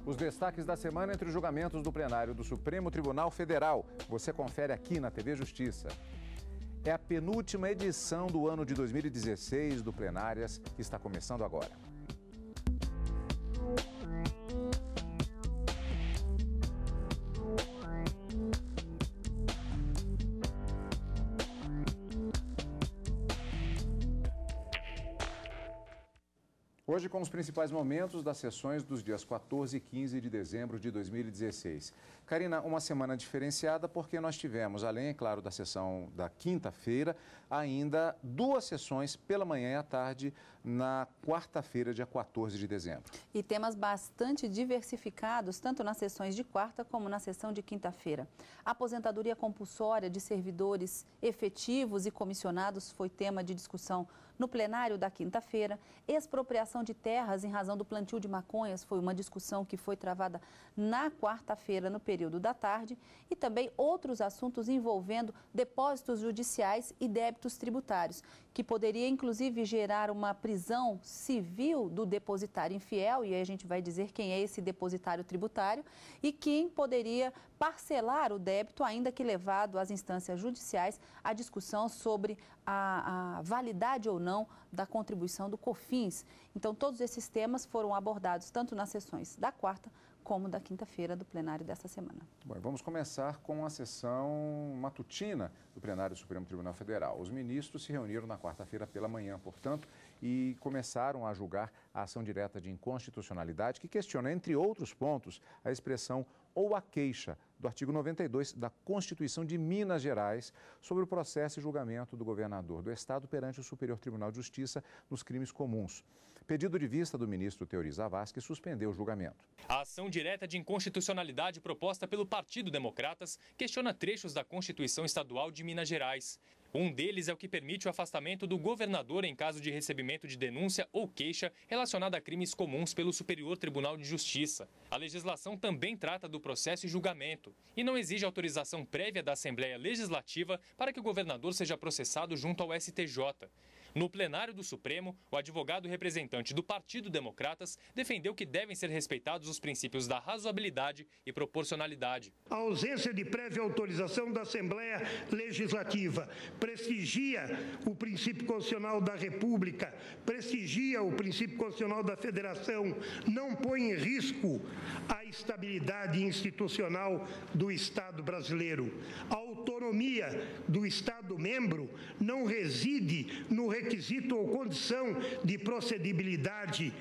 Os destaques da semana entre os julgamentos do plenário do Supremo Tribunal Federal. Você confere aqui na TV Justiça. É a penúltima edição do ano de 2016 do Plenárias, que está começando agora. Hoje com os principais momentos das sessões dos dias 14 e 15 de dezembro de 2016. Karina, uma semana diferenciada porque nós tivemos, além, é claro, da sessão da quinta-feira, ainda duas sessões pela manhã e à tarde na quarta-feira, dia 14 de dezembro. E temas bastante diversificados, tanto nas sessões de quarta como na sessão de quinta-feira. A aposentadoria compulsória de servidores efetivos e comissionados foi tema de discussão no plenário da quinta-feira. Expropriação de terras em razão do plantio de maconhas foi uma discussão que foi travada na quarta-feira, no período da tarde. E também outros assuntos envolvendo depósitos judiciais e débitos tributários, que poderia inclusive gerar uma prisão civil do depositário infiel, e aí a gente vai dizer quem é esse depositário tributário, e quem poderia parcelar o débito, ainda que levado às instâncias judiciais, a discussão sobre a validade ou não da contribuição do COFINS. Então, todos esses temas foram abordados tanto nas sessões da quarta como da quinta-feira do plenário desta semana. Bom, vamos começar com a sessão matutina do plenário do Supremo Tribunal Federal. Os ministros se reuniram na quarta-feira pela manhã, portanto, e começaram a julgar a ação direta de inconstitucionalidade que questiona, entre outros pontos, a expressão ou a queixa do artigo 92 da Constituição de Minas Gerais sobre o processo e julgamento do governador do estado perante o Superior Tribunal de Justiça nos crimes comuns. Pedido de vista do ministro Teori Zavascki suspendeu o julgamento. A ação direta de inconstitucionalidade proposta pelo Partido Democratas questiona trechos da Constituição Estadual de Minas Gerais. Um deles é o que permite o afastamento do governador em caso de recebimento de denúncia ou queixa relacionada a crimes comuns pelo Superior Tribunal de Justiça. A legislação também trata do processo e julgamento e não exige autorização prévia da Assembleia Legislativa para que o governador seja processado junto ao STJ. No plenário do Supremo, o advogado representante do Partido Democratas defendeu que devem ser respeitados os princípios da razoabilidade e proporcionalidade. A ausência de prévia autorização da Assembleia Legislativa prestigia o princípio constitucional da República, prestigia o princípio constitucional da Federação, não põe em risco a estabilidade institucional do Estado brasileiro. A autonomia do Estado-membro não reside no requisito ou condição de procedibilidade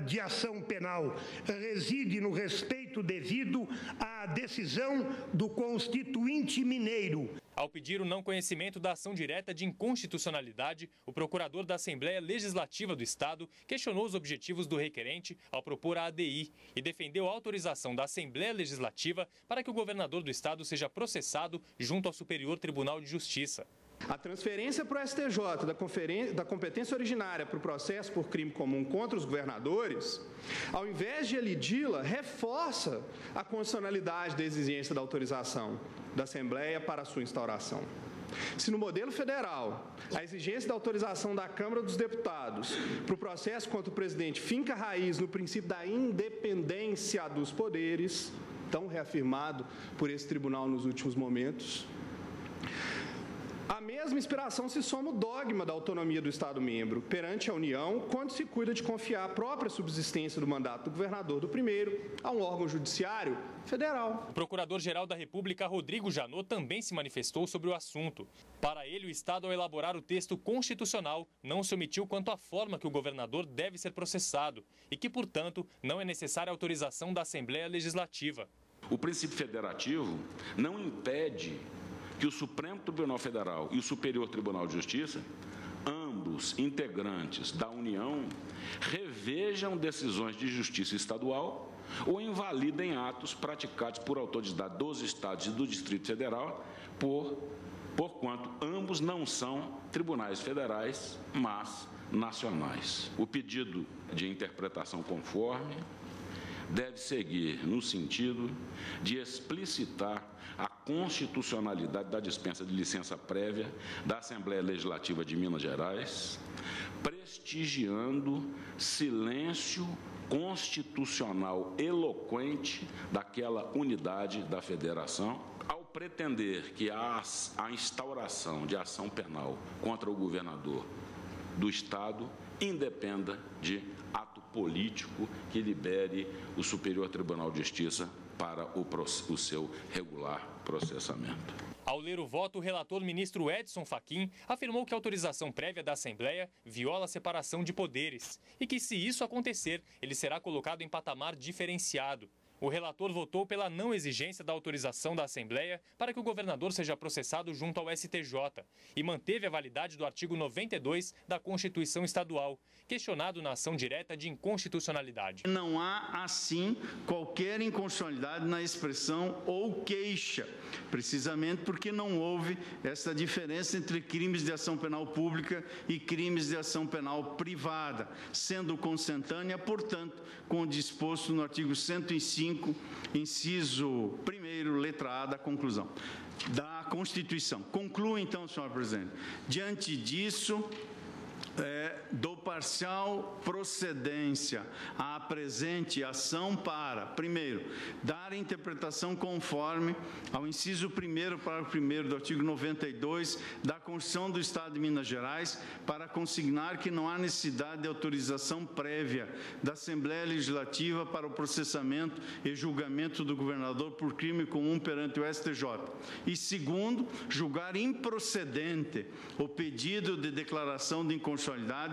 de ação penal, reside no respeito devido à decisão do Constituinte Mineiro. Ao pedir o não conhecimento da ação direta de inconstitucionalidade, o procurador da Assembleia Legislativa do Estado questionou os objetivos do requerente ao propor a ADI e defendeu a autorização da Assembleia Legislativa para que o governador do Estado seja processado junto ao Superior Tribunal de Justiça. A transferência para o STJ da competência originária para o processo por crime comum contra os governadores, ao invés de elidi-la, reforça a constitucionalidade da exigência da autorização da Assembleia para a sua instauração. Se no modelo federal, a exigência da autorização da Câmara dos Deputados para o processo contra o presidente finca raiz no princípio da independência dos poderes, tão reafirmado por esse tribunal nos últimos momentos, a mesma inspiração se soma o dogma da autonomia do Estado-membro perante a União quando se cuida de confiar a própria subsistência do mandato do governador do primeiro a um órgão judiciário federal. O Procurador-Geral da República, Rodrigo Janot, também se manifestou sobre o assunto. Para ele, o Estado, ao elaborar o texto constitucional, não se omitiu quanto à forma que o governador deve ser processado e que, portanto, não é necessária a autorização da Assembleia Legislativa. O princípio federativo não impede que o Supremo Tribunal Federal e o Superior Tribunal de Justiça, ambos integrantes da União, revejam decisões de justiça estadual ou invalidem atos praticados por autoridades dos Estados e do Distrito Federal, porquanto ambos não são tribunais federais, mas nacionais. O pedido de interpretação conforme deve seguir no sentido de explicitar a constitucionalidade da dispensa de licença prévia da Assembleia Legislativa de Minas Gerais, prestigiando silêncio constitucional eloquente daquela unidade da federação, ao pretender que a instauração de ação penal contra o governador do Estado independa de ato político que libere o Superior Tribunal de Justiça para o seu regular processamento. Ao ler o voto, o relator ministro Edson Fachin afirmou que a autorização prévia da Assembleia viola a separação de poderes e que, se isso acontecer, ele será colocado em patamar diferenciado. O relator votou pela não exigência da autorização da Assembleia para que o governador seja processado junto ao STJ e manteve a validade do artigo 92 da Constituição Estadual, questionado na ação direta de inconstitucionalidade. Não há, assim, qualquer inconstitucionalidade na expressão ou queixa, precisamente porque não houve essa diferença entre crimes de ação penal pública e crimes de ação penal privada, sendo consentânea, portanto, com o disposto no artigo 105, inciso 1º, letra A da conclusão da Constituição. Concluo, então, senhor presidente. Diante disso, dou parcial procedência à presente ação para, primeiro, dar interpretação conforme ao inciso 1º, parágrafo 1º do artigo 92 da Constituição do Estado de Minas Gerais, para consignar que não há necessidade de autorização prévia da Assembleia Legislativa para o processamento e julgamento do governador por crime comum perante o STJ. E, segundo, julgar improcedente o pedido de declaração de inconstitucionalidade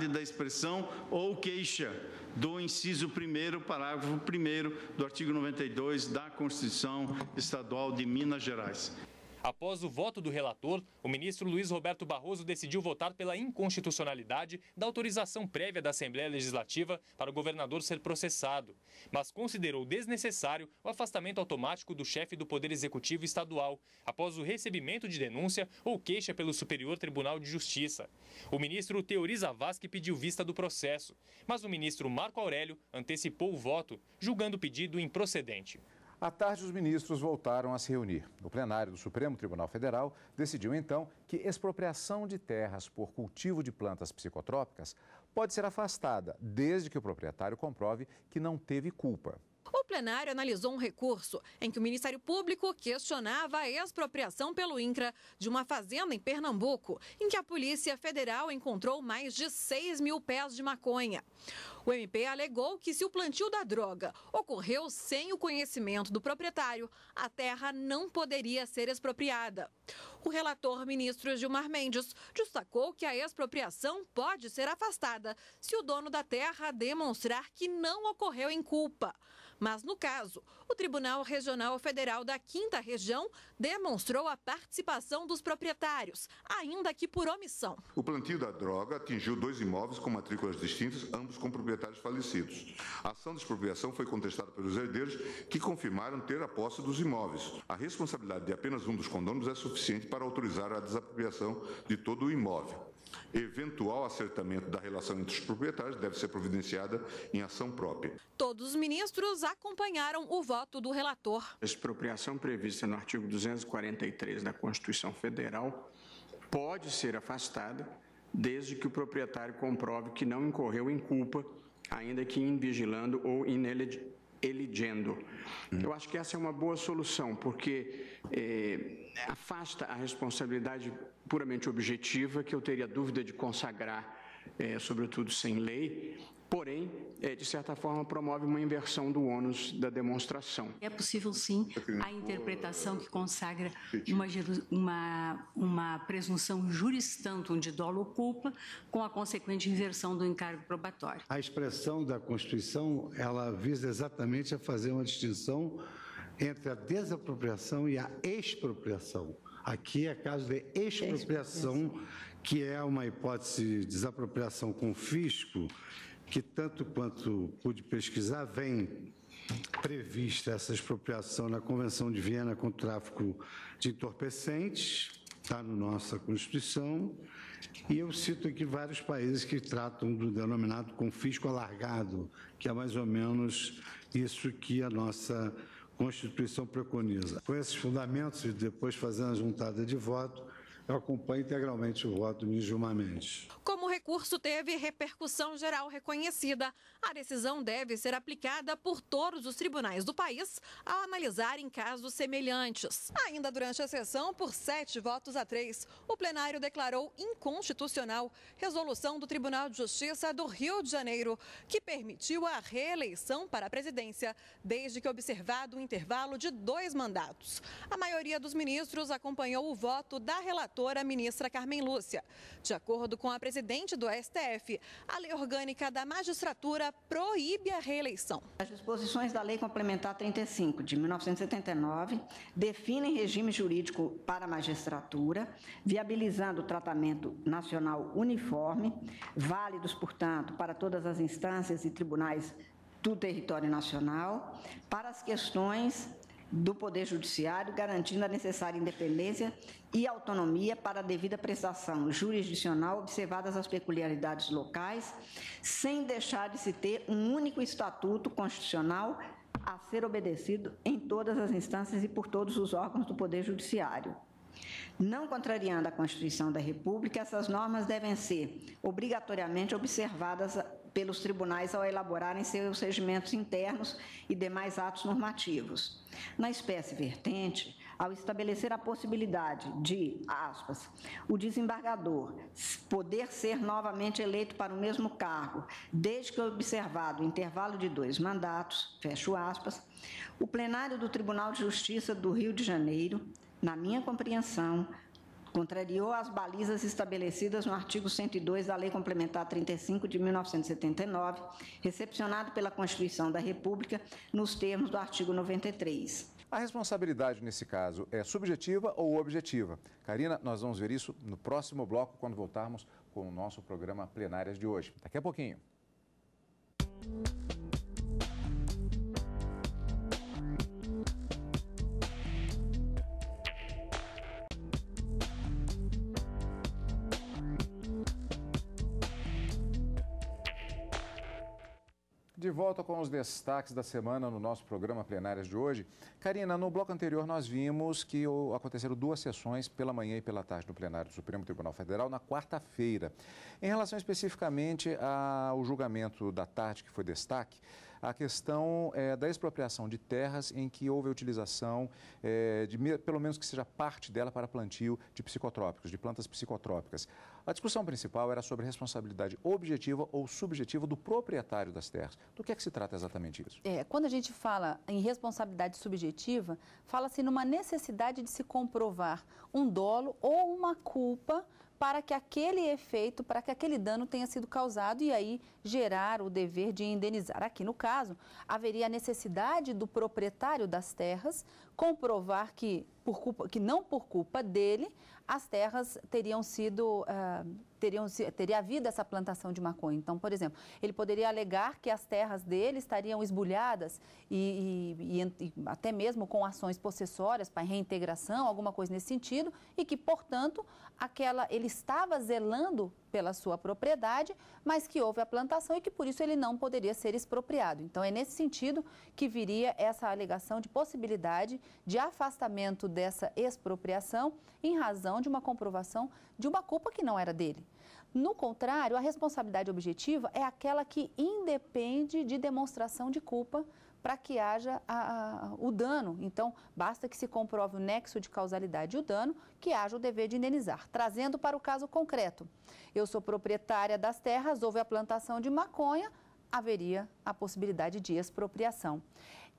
da expressão ou queixa do inciso 1º, parágrafo 1º do artigo 92 da Constituição Estadual de Minas Gerais. Após o voto do relator, o ministro Luiz Roberto Barroso decidiu votar pela inconstitucionalidade da autorização prévia da Assembleia Legislativa para o governador ser processado, mas considerou desnecessário o afastamento automático do chefe do Poder Executivo Estadual, após o recebimento de denúncia ou queixa pelo Superior Tribunal de Justiça. O ministro Teori Zavascki pediu vista do processo, mas o ministro Marco Aurélio antecipou o voto, julgando o pedido improcedente. À tarde, os ministros voltaram a se reunir. O plenário do Supremo Tribunal Federal decidiu, então, que expropriação de terras por cultivo de plantas psicotrópicas pode ser afastada, desde que o proprietário comprove que não teve culpa. O plenário analisou um recurso em que o Ministério Público questionava a expropriação pelo INCRA de uma fazenda em Pernambuco, em que a Polícia Federal encontrou mais de 6 mil pés de maconha. O MP alegou que, se o plantio da droga ocorreu sem o conhecimento do proprietário, a terra não poderia ser expropriada. O relator, ministro Gilmar Mendes, destacou que a expropriação pode ser afastada se o dono da terra demonstrar que não ocorreu em culpa. Mas, no caso, o Tribunal Regional Federal da 5ª Região demonstrou a participação dos proprietários, ainda que por omissão. O plantio da droga atingiu 2 imóveis com matrículas distintas, ambos com proprietários falecidos. A ação de expropriação foi contestada pelos herdeiros, que confirmaram ter a posse dos imóveis. A responsabilidade de apenas um dos condôminos é suficiente para autorizar a desapropriação de todo o imóvel. Eventual acertamento da relação entre os proprietários deve ser providenciada em ação própria. Todos os ministros acompanharam o voto do relator. A expropriação prevista no artigo 243 da Constituição Federal pode ser afastada desde que o proprietário comprove que não incorreu em culpa, ainda que invigilando ou ineligendo. Eu acho que essa é uma boa solução, porque afasta a responsabilidade puramente objetiva, que eu teria dúvida de consagrar, sobretudo sem lei, porém, de certa forma, promove uma inversão do ônus da demonstração. É possível, sim, a interpretação que consagra uma presunção juris tantum de dolo ou culpa, com a consequente inversão do encargo probatório. A expressão da Constituição, ela visa exatamente a fazer uma distinção entre a desapropriação e a expropriação. Aqui é caso de expropriação, que é uma hipótese de desapropriação com fisco, que tanto quanto pude pesquisar, vem prevista essa expropriação na Convenção de Viena contra o tráfico de entorpecentes, está na nossa Constituição, e eu cito aqui vários países que tratam do denominado confisco alargado, que é mais ou menos isso que a nossa Constituição preconiza. Com esses fundamentos, e depois fazendo a juntada de voto, eu acompanho integralmente o voto do ministro Gilmar Mendes. Como o recurso teve repercussão geral reconhecida, a decisão deve ser aplicada por todos os tribunais do país ao analisarem casos semelhantes. Ainda durante a sessão, por 7-3, o plenário declarou inconstitucional resolução do Tribunal de Justiça do Rio de Janeiro, que permitiu a reeleição para a presidência, desde que observado um intervalo de 2 mandatos. A maioria dos ministros acompanhou o voto da relatora, ministra Carmen Lúcia. De acordo com a presidente do STF, a lei orgânica da magistratura proíbe a reeleição. As disposições da Lei Complementar 35, de 1979, definem regime jurídico para a magistratura, viabilizando o tratamento nacional uniforme, válidos, portanto, para todas as instâncias e tribunais do território nacional, para as questões do Poder Judiciário, garantindo a necessária independência e autonomia para a devida prestação jurisdicional, observadas as peculiaridades locais, sem deixar de se ter um único estatuto constitucional a ser obedecido em todas as instâncias e por todos os órgãos do Poder Judiciário. Não contrariando a Constituição da República, essas normas devem ser obrigatoriamente observadas pelos tribunais ao elaborarem seus regimentos internos e demais atos normativos. Na espécie vertente, ao estabelecer a possibilidade de, aspas, o desembargador poder ser novamente eleito para o mesmo cargo, desde que observado o intervalo de 2 mandatos, fecho aspas, o plenário do Tribunal de Justiça do Rio de Janeiro, na minha compreensão, contrariou as balizas estabelecidas no artigo 102 da Lei Complementar 35 de 1979, recepcionado pela Constituição da República, nos termos do artigo 93. A responsabilidade nesse caso é subjetiva ou objetiva? Karina, nós vamos ver isso no próximo bloco, quando voltarmos com o nosso programa Plenárias de hoje. Daqui a pouquinho. De volta com os destaques da semana no nosso programa Plenárias de hoje. Karina, no bloco anterior nós vimos que aconteceram 2 sessões, pela manhã e pela tarde, no plenário do Supremo Tribunal Federal, na quarta-feira. Em relação especificamente ao julgamento da tarde, que foi destaque, a questão da expropriação de terras em que houve a utilização pelo menos que seja parte dela para plantio de psicotrópicos, de plantas psicotrópicas. A discussão principal era sobre responsabilidade objetiva ou subjetiva do proprietário das terras. Do que é que se trata exatamente isso? Quando a gente fala em responsabilidade subjetiva, fala-se numa necessidade de se comprovar um dolo ou uma culpa para que aquele efeito, para que aquele dano tenha sido causado e aí gerar o dever de indenizar. Aqui, no caso, haveria a necessidade do proprietário das terras comprovar que não por culpa dele, as terras teriam sido, teria havido essa plantação de maconha. Então, por exemplo, ele poderia alegar que as terras dele estariam esbulhadas e até mesmo com ações possessórias para reintegração, alguma coisa nesse sentido, e que, portanto, ele estava zelando pela sua propriedade, mas que houve a plantação e que, por isso, ele não poderia ser expropriado. Então, é nesse sentido que viria essa alegação de possibilidade de afastamento dessa expropriação em razão de uma comprovação de uma culpa que não era dele. No contrário, a responsabilidade objetiva é aquela que independe de demonstração de culpa para que haja o dano. Então, basta que se comprove o nexo de causalidade e o dano, que haja o dever de indenizar. Trazendo para o caso concreto, eu sou proprietária das terras, houve a plantação de maconha, haveria a possibilidade de expropriação.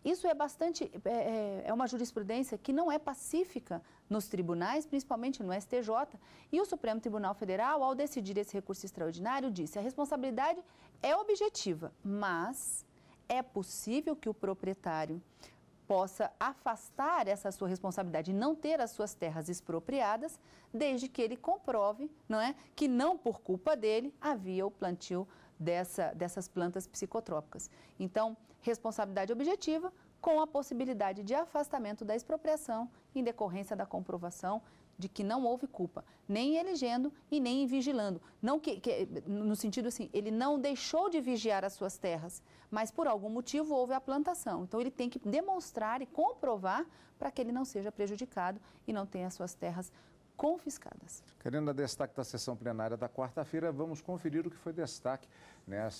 Isso é uma jurisprudência que não é pacífica nos tribunais, principalmente no STJ, e o Supremo Tribunal Federal, ao decidir esse recurso extraordinário, disse: a responsabilidade é objetiva, mas é possível que o proprietário possa afastar essa sua responsabilidade e não ter as suas terras expropriadas, desde que ele comprove, que não por culpa dele havia o plantio dessas plantas psicotrópicas. Então, responsabilidade objetiva com a possibilidade de afastamento da expropriação em decorrência da comprovação de que não houve culpa, nem elegendo e nem vigilando. Não no sentido assim, ele não deixou de vigiar as suas terras, mas por algum motivo houve a plantação. Então, ele tem que demonstrar e comprovar para que ele não seja prejudicado e não tenha as suas terras confiscadas. Karina, destaque da sessão plenária da quarta-feira, vamos conferir o que foi destaque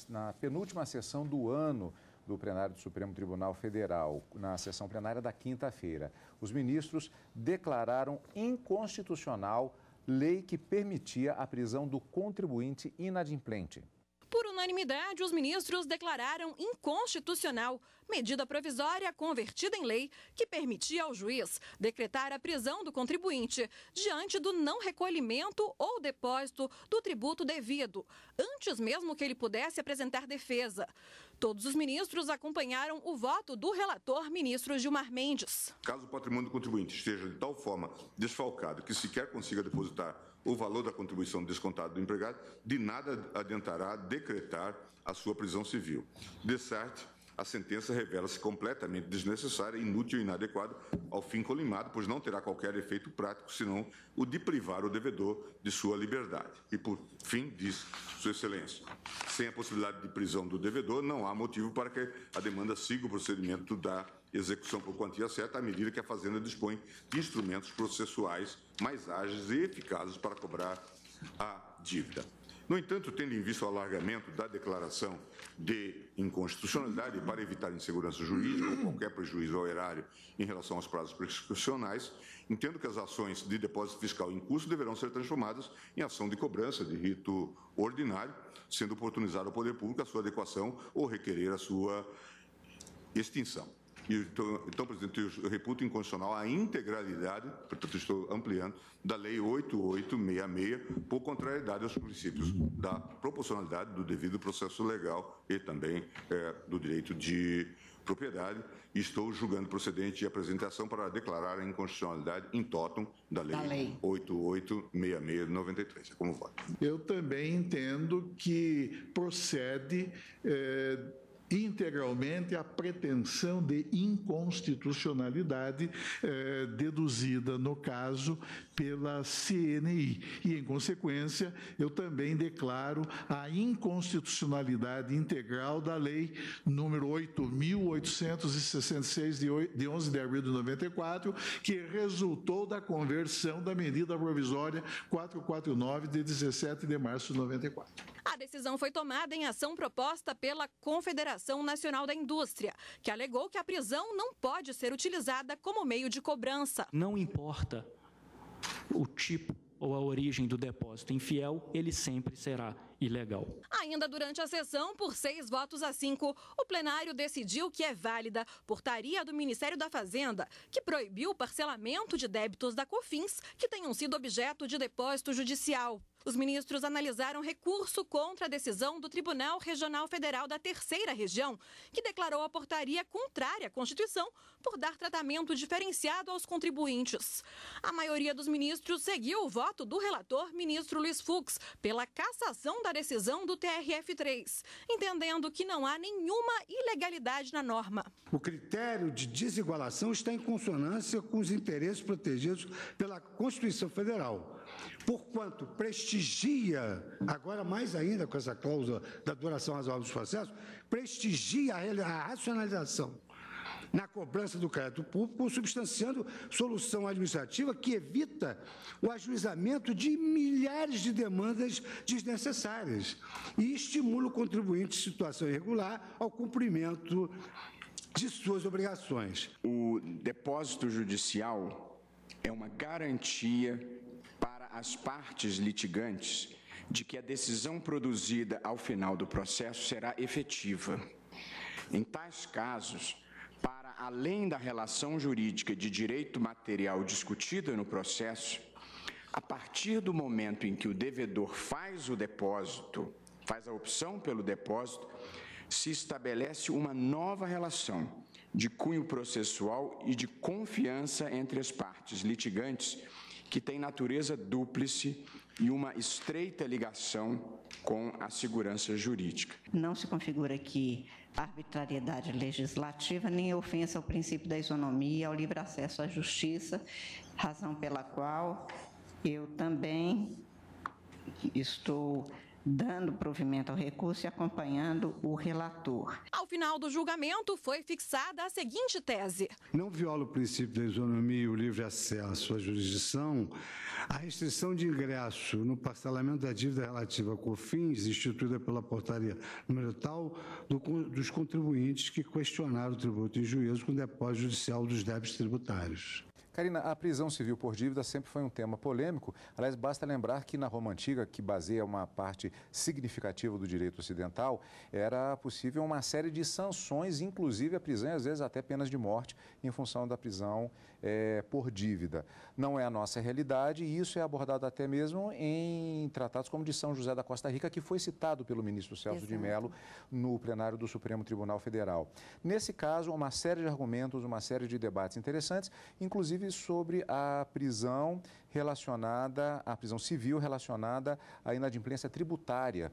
na penúltima sessão do ano do plenário do Supremo Tribunal Federal, na sessão plenária da quinta-feira. Os ministros declararam inconstitucional lei que permitia a prisão do contribuinte inadimplente. Por unanimidade, os ministros declararam inconstitucional medida provisória convertida em lei que permitia ao juiz decretar a prisão do contribuinte diante do não recolhimento ou depósito do tributo devido, antes mesmo que ele pudesse apresentar defesa. Todos os ministros acompanharam o voto do relator, ministro Gilmar Mendes. Caso o patrimônio do contribuinte esteja de tal forma desfalcado que sequer consiga depositar o valor da contribuição descontada do empregado, de nada adiantará decretar a sua prisão civil. De certo, a sentença revela-se completamente desnecessária, inútil e inadequada ao fim colimado, pois não terá qualquer efeito prático, senão o de privar o devedor de sua liberdade. E, por fim, diz Sua Excelência, sem a possibilidade de prisão do devedor, não há motivo para que a demanda siga o procedimento da execução por quantia certa, à medida que a Fazenda dispõe de instrumentos processuais mais ágeis e eficazes para cobrar a dívida. No entanto, tendo em vista o alargamento da declaração de inconstitucionalidade para evitar insegurança jurídica ou qualquer prejuízo ao erário em relação aos prazos prescricionais, entendo que as ações de depósito fiscal em curso deverão ser transformadas em ação de cobrança de rito ordinário, sendo oportunizado ao poder público a sua adequação ou requerer a sua extinção. Então, presidente, eu reputo inconstitucional a integralidade, portanto, estou ampliando, da Lei 8866, por contrariedade aos princípios da proporcionalidade, do devido processo legal e também do direito de propriedade. E estou julgando procedente a apresentação para declarar a inconstitucionalidade in totum da Lei 8866 de 93. Como voto? Eu também entendo que procede integralmente a pretensão de inconstitucionalidade deduzida, no caso, pela CNI. E, em consequência, eu também declaro a inconstitucionalidade integral da Lei número 8.866, de 11 de abril de 94, que resultou da conversão da medida provisória 449, de 17 de março de 94. A decisão foi tomada em ação proposta pela Confederação Nacional da Indústria, que alegou que a prisão não pode ser utilizada como meio de cobrança. Não importa o tipo ou a origem do depósito infiel, ele sempre será ilegal. Ainda durante a sessão, por 6 votos a 5, o plenário decidiu que é válida portaria do Ministério da Fazenda, que proibiu o parcelamento de débitos da COFINS que tenham sido objeto de depósito judicial. Os ministros analisaram recurso contra a decisão do Tribunal Regional Federal da Terceira Região, que declarou a portaria contrária à Constituição por dar tratamento diferenciado aos contribuintes. A maioria dos ministros seguiu o voto do relator, ministro Luiz Fux, pela cassação da decisão do TRF3, entendendo que não há nenhuma ilegalidade na norma. O critério de desigualação está em consonância com os interesses protegidos pela Constituição Federal, porquanto prestigia, agora mais ainda com essa cláusula da duração razoável dos processos, prestigia a racionalização na cobrança do crédito público, substanciando solução administrativa que evita o ajuizamento de milhares de demandas desnecessárias e estimula o contribuinte em situação irregular ao cumprimento de suas obrigações. O depósito judicial é uma garantia para as partes litigantes de que a decisão produzida ao final do processo será efetiva. Em tais casos, para além da relação jurídica de direito material discutida no processo, a partir do momento em que o devedor faz o depósito, faz a opção pelo depósito, se estabelece uma nova relação de cunho processual e de confiança entre as partes litigantes, que tem natureza dúplice e uma estreita ligação com a segurança jurídica. Não se configura aqui arbitrariedade legislativa nem ofensa ao princípio da isonomia e ao livre acesso à justiça, razão pela qual eu também estou dando provimento ao recurso e acompanhando o relator. Ao final do julgamento, foi fixada a seguinte tese. Não viola o princípio da isonomia e o livre acesso à jurisdição a restrição de ingresso no parcelamento da dívida relativa a COFINS, instituída pela portaria número tal, dos contribuintes que questionaram o tributo em juízo com o depósito judicial dos débitos tributários. Karina, a prisão civil por dívida sempre foi um tema polêmico. Aliás, basta lembrar que na Roma Antiga, que baseia uma parte significativa do direito ocidental, era possível uma série de sanções, inclusive a prisão e às vezes até penas de morte, em função da prisão por dívida. Não é a nossa realidade e isso é abordado até mesmo em tratados como o de São José da Costa Rica, que foi citado pelo ministro Celso de Mello no plenário do Supremo Tribunal Federal. Nesse caso, uma série de argumentos, uma série de debates interessantes, inclusive sobre a prisão relacionada, a prisão civil relacionada à inadimplência tributária.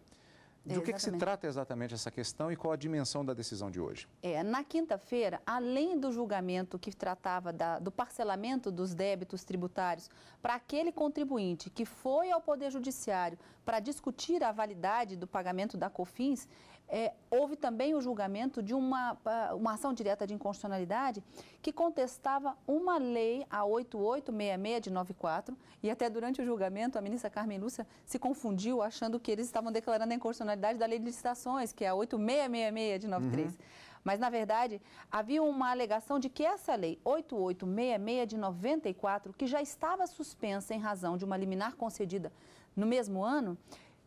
De que se trata exatamente essa questão e qual a dimensão da decisão de hoje? Na quinta-feira, além do julgamento que tratava do parcelamento dos débitos tributários para aquele contribuinte que foi ao Poder Judiciário para discutir a validade do pagamento da COFINS, houve também o julgamento de uma ação direta de inconstitucionalidade que contestava uma lei, a 8866 de 94, e até durante o julgamento a ministra Carmen Lúcia se confundiu achando que eles estavam declarando a inconstitucionalidade da lei de licitações, que é a 8666 de 93. Mas, na verdade, havia uma alegação de que essa lei 8866 de 94, que já estava suspensa em razão de uma liminar concedida no mesmo ano,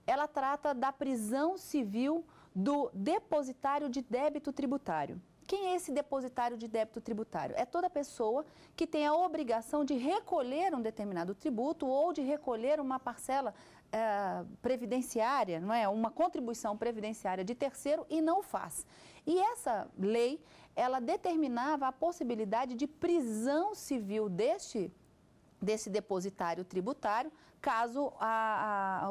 ela trata da prisão civil do depositário de débito tributário. Quem é esse depositário de débito tributário? É toda pessoa que tem a obrigação de recolher um determinado tributo ou de recolher uma parcela previdenciária, não é? Uma contribuição previdenciária de terceiro e não faz. E essa lei, ela determinava a possibilidade de prisão civil desse depositário tributário, caso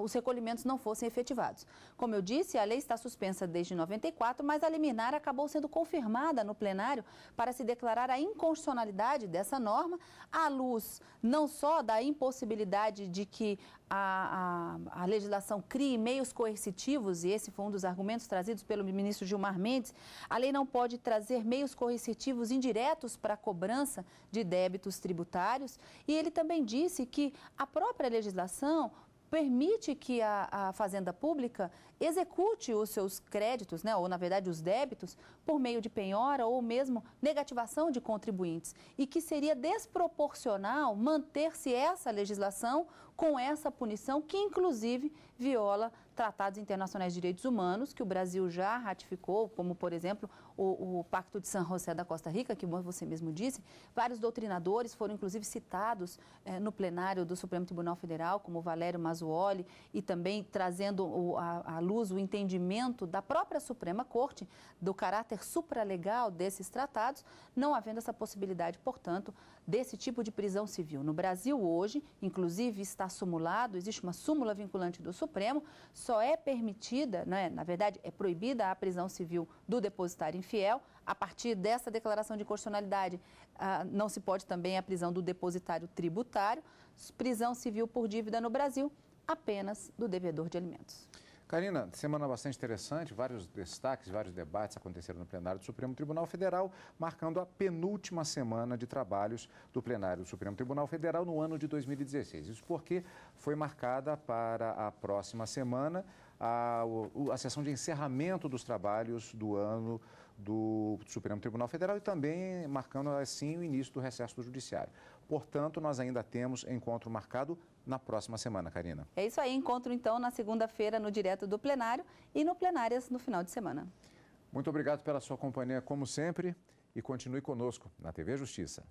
os recolhimentos não fossem efetivados. Como eu disse, a lei está suspensa desde 94, mas a liminar acabou sendo confirmada no plenário para se declarar a inconstitucionalidade dessa norma, à luz não só da impossibilidade de que a legislação crie meios coercitivos, e esse foi um dos argumentos trazidos pelo ministro Gilmar Mendes. A lei não pode trazer meios coercitivos indiretos para a cobrança de débitos tributários, e ele também disse que a própria legislação permite que a Fazenda Pública execute os seus créditos, né, ou na verdade os débitos, por meio de penhora ou mesmo negativação de contribuintes, e que seria desproporcional manter-se essa legislação com essa punição que inclusive viola tratados internacionais de direitos humanos que o Brasil já ratificou, como por exemplo o Pacto de São José da Costa Rica, que você mesmo disse. Vários doutrinadores foram inclusive citados no plenário do Supremo Tribunal Federal, como Valério Mazzuoli, e também trazendo à luz o entendimento da própria Suprema Corte do caráter supralegal desses tratados, não havendo essa possibilidade, portanto, desse tipo de prisão civil. No Brasil hoje, inclusive está sumulado, existe uma súmula vinculante do Supremo, só é permitida, né, na verdade é proibida a prisão civil do depositário infiel. A partir dessa declaração de inconstitucionalidade, não se pode também a prisão do depositário tributário, prisão civil por dívida no Brasil, apenas do devedor de alimentos. Karina, semana bastante interessante, vários destaques, vários debates aconteceram no plenário do Supremo Tribunal Federal, marcando a penúltima semana de trabalhos do plenário do Supremo Tribunal Federal no ano de 2016. Isso porque foi marcada para a próxima semana a sessão de encerramento dos trabalhos do ano do Supremo Tribunal Federal e também marcando assim o início do recesso do Judiciário. Portanto, nós ainda temos encontro marcado na próxima semana, Karina. É isso aí, encontro então na segunda-feira no Direto do Plenário e no Plenárias no final de semana. Muito obrigado pela sua companhia, como sempre, e continue conosco na TV Justiça.